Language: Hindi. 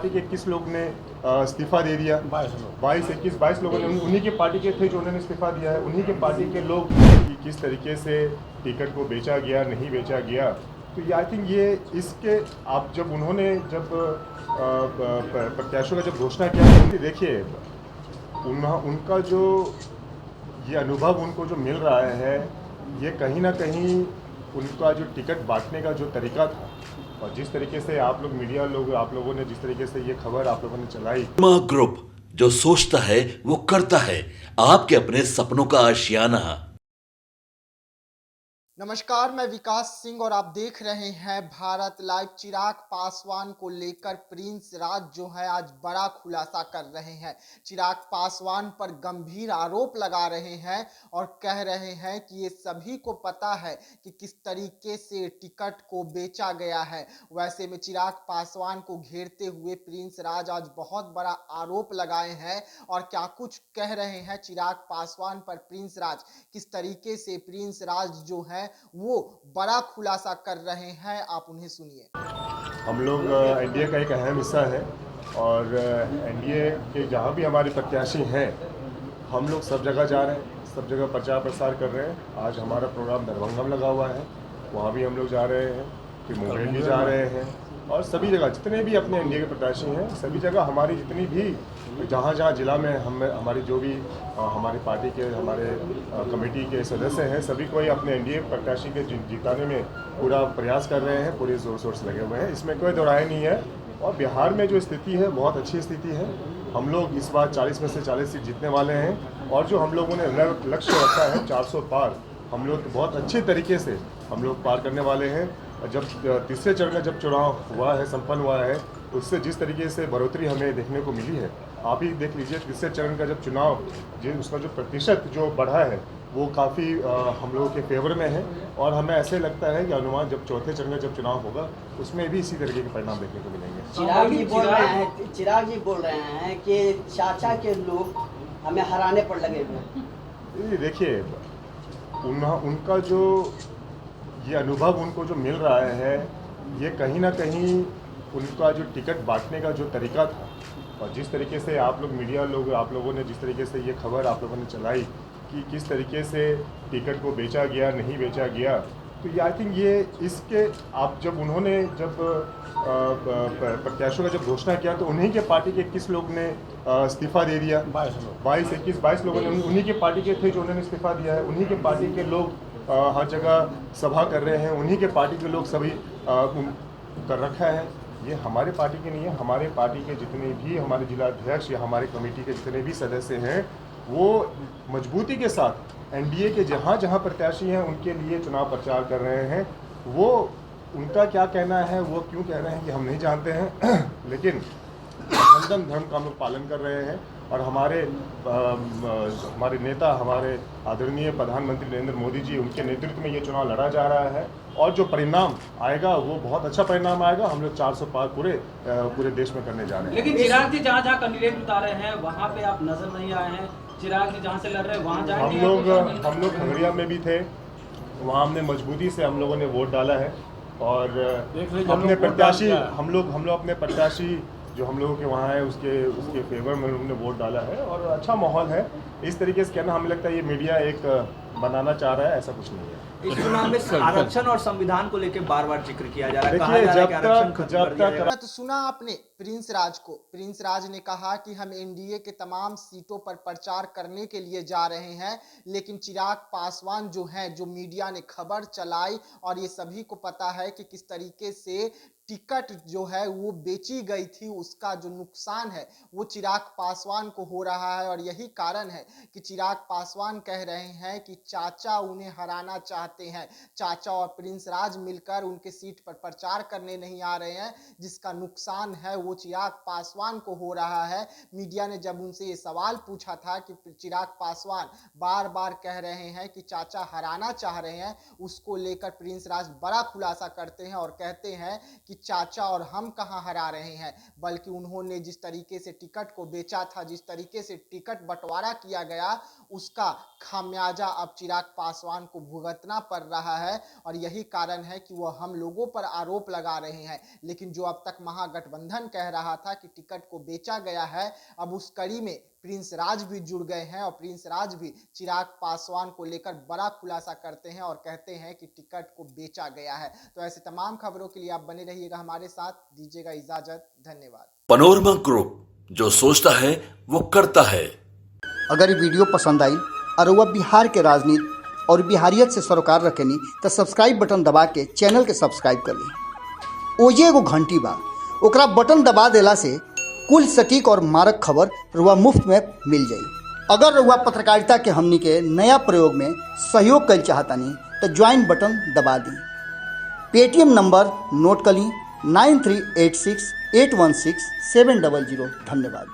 पार्टी के 21 लोग ने इस्तीफा दे दिया। 22 लोगों ने, उन्हीं के पार्टी के थे जो उन्होंने इस्तीफा दिया है। उन्हीं के पार्टी के लोग कि किस तरीके से टिकट को बेचा गया, नहीं बेचा गया। तो ये आई थिंक ये इसके आप जब उन्होंने जब प्रत्याशियों का जब घोषणा किया तो देखिए उनका जो ये अनुभव उनको जो मिल रहा है, ये कहीं ना कहीं उनका जो टिकट बांटने का जो तरीका था और जिस तरीके से आप लोग मीडिया लोग आप लोगों ने जिस तरीके से ये खबर आप लोगों ने चलाई। ग्रुप जो सोचता है वो करता है, आपके अपने सपनों का आशियाना। नमस्कार, मैं विकास सिंह और आप देख रहे हैं भारत लाइव। चिराग पासवान को लेकर प्रिंस राज जो है आज बड़ा खुलासा कर रहे हैं। चिराग पासवान पर गंभीर आरोप लगा रहे हैं और कह रहे हैं कि ये सभी को पता है कि किस तरीके से टिकट को बेचा गया है। वैसे में चिराग पासवान को घेरते हुए प्रिंस राज आज बहुत बड़ा आरोप लगाए हैं और क्या कुछ कह रहे हैं चिराग पासवान पर प्रिंस राज, किस तरीके से प्रिंस राज जो है वो बड़ा खुलासा कर रहे हैं, आप उन्हें सुनिए। हम लोग एनडीए का एक अहम हिस्सा है और एनडीए के जहाँ भी हमारे प्रत्याशी हैं हम लोग सब जगह जा रहे हैं, सब जगह प्रचार प्रसार कर रहे हैं। आज हमारा प्रोग्राम दरभंगा में लगा हुआ है, वहाँ भी हम लोग जा रहे हैं, फिर मुंबई भी जा रहे हैं और सभी जगह जितने भी अपने एनडीए के प्रत्याशी हैं सभी जगह हमारी जितनी भी जहाँ जहाँ जिला में हमारी जो भी हमारी पार्टी के हमारे कमेटी के सदस्य हैं सभी कोई अपने एनडीए प्रत्याशी के जिताने में पूरा प्रयास कर रहे हैं, पूरे जोर शोर से लगे हुए हैं। इसमें कोई दोराय नहीं है और बिहार में जो स्थिति है बहुत अच्छी स्थिति है। हम लोग इस बार 40 में से 40 सीट जीतने वाले हैं और जो हम लोगों ने लक्ष्य रखा है 400 पार, हम लोग बहुत अच्छे तरीके से हम लोग पार करने वाले हैं। जब तीसरे चरण का जब चुनाव हुआ है, संपन्न हुआ है, उससे जिस तरीके से बढ़ोतरी हमें देखने को मिली है, आप ही देख लीजिए तीसरे चरण का जब चुनाव उसका जो प्रतिशत जो बढ़ा है वो काफ़ी हम लोगों के फेवर में है और हमें ऐसे लगता है कि अनुमान जब चौथे चरण का जब चुनाव होगा उसमें भी इसी तरीके के परिणाम देखने को मिलेंगे। चिराग जी बोल रहे हैं कि चाचा के लोग हमें हराने पर लगे हुए हैं। देखिए उनका जो ये अनुभव उनको जो मिल रहा है, ये कहीं ना कहीं उनका जो टिकट बांटने का जो तरीका था और जिस तरीके से आप लोग मीडिया लोग आप लोगों ने जिस तरीके से ये खबर आप लोगों ने चलाई कि किस तरीके से टिकट को बेचा गया, नहीं बेचा गया। तो ये आई थिंक ये इसके आप जब उन्होंने जब प्रत्याशियों का जब घोषणा किया तो उन्हीं के पार्टी के 21 लोग ने इस्तीफा दे दिया। 22 लोगों ने, उन्हीं के पार्टी के थे जो उन्होंने इस्तीफा दिया है। उन्हीं के पार्टी के लोग हर जगह सभा कर रहे हैं, उन्हीं के पार्टी के लोग सभी कर रखा है। ये हमारे पार्टी के नहीं है, हमारे पार्टी के जितने भी हमारे जिला अध्यक्ष या हमारे कमेटी के जितने भी सदस्य हैं वो मजबूती के साथ एनडीए के जहाँ जहाँ प्रत्याशी हैं उनके लिए चुनाव प्रचार कर रहे हैं। वो उनका क्या कहना है, वो क्यों कह रहे हैं कि हम नहीं जानते हैं लेकिन सनातन धर्म का हम लोग पालन कर रहे हैं और हमारे नेता हमारे आदरणीय प्रधानमंत्री नरेंद्र मोदी जी उनके नेतृत्व में ये चुनाव लड़ा जा रहा है और जो परिणाम आएगा वो बहुत अच्छा परिणाम आएगा। हम लोग 400 पार पूरे देश में करने जा रहे हैं। लेकिन चिराग जी जहाँ जहाँ कैंडिडेट उतारे हैं वहाँ पे आप नजर नहीं आए हैं। चिराग जी जहाँ से लड़ रहे हैं वहाँ जाएंगे। हम लोग खगड़िया में भी थे, वहाँ हमने मजबूती से हम लोगों ने वोट डाला है और अपने प्रत्याशी हम लोग अपने प्रत्याशी जो हम लोगों के वहाँ है उसके फेवर में उन्होंने वोट डाला है और अच्छा माहौल है। इस तरीके से कहना हमें लगता है ये मीडिया एक बनाना चाह रहा है, ऐसा कुछ नहीं है। इस चुनाव में आरक्षण और संविधान को लेकर बार-बार जिक्र किया जा रहा है। जब तक तो सुना आपने प्रिंस राज को। प्रिंस राज ने कहा कि हम एनडीए के तमाम सीटों पर प्रचार करने के लिए जा रहे हैं, लेकिन चिराग पासवान जो हैं, जो मीडिया ने खबर चलाई और ये सभी को पता है कि किस तरीके से टिकट जो है वो बेची गई थी, उसका जो नुकसान है वो चिराग पासवान को हो रहा है और यही कारण है कि चिराग पासवान कह रहे हैं कि चाचा उन्हें हराना चाहते हैं। चाचा और प्रिंस राज मिलकर उनके सीट पर प्रचार करने नहीं आ रहे हैं, जिसका नुकसान है वो चिराग पासवान को हो रहा है। मीडिया ने जब उनसे ये सवाल पूछा था कि चिराग पासवान बार बार कह रहे हैं कि चाचा हराना चाह रहे हैं, उसको लेकर प्रिंस राज बड़ा खुलासा करते हैं और कहते हैं कि चाचा और हम कहां हरा रहे हैं, बल्कि उन्होंने जिस तरीके से टिकट को बेचा था, जिस तरीके से टिकट बंटवारा किया गया, उसका खामियाजा अब चिराग पासवान को भुगतना पड़ रहा है और यही कारण है कि वह हम लोगों पर आरोप लगा रहे हैं। लेकिन जो अब तक महागठबंधन कह रहा था कि टिकट को बेचा गया है, अब उस कड़ी में प्रिंस राज भी जुड़ गए हैं और प्रिंस राज भी चिराग पासवान को लेकर बड़ा खुलासा करते हैं और कहते हैं कि टिकट को बेचा गया है। तो ऐसे तमाम खबरों के लिए आप बने रहिएगा हमारे साथ, दीजिएगा इजाजत, धन्यवाद। पनोरमा ग्रुप, जो सोचता है वो करता है। अगर ये वीडियो पसंद आई और वह बिहार के राजनीति और बिहारियत से सरोकार रखेनी तो सब्सक्राइब बटन दबा के चैनल के सब्सक्राइब कर ली। ओजे एगो घंटी बा, ओकरा बटन दबा देला से कुल सटीक और मारक खबर रुआ मुफ्त में मिल जाई। अगर रुआ पत्रकारिता के हमनी के नया प्रयोग में सहयोग कर चाहतानी तो ज्वाइन बटन दबा दी। पेटीएम नंबर नोट कर ली 9386816700। धन्यवाद।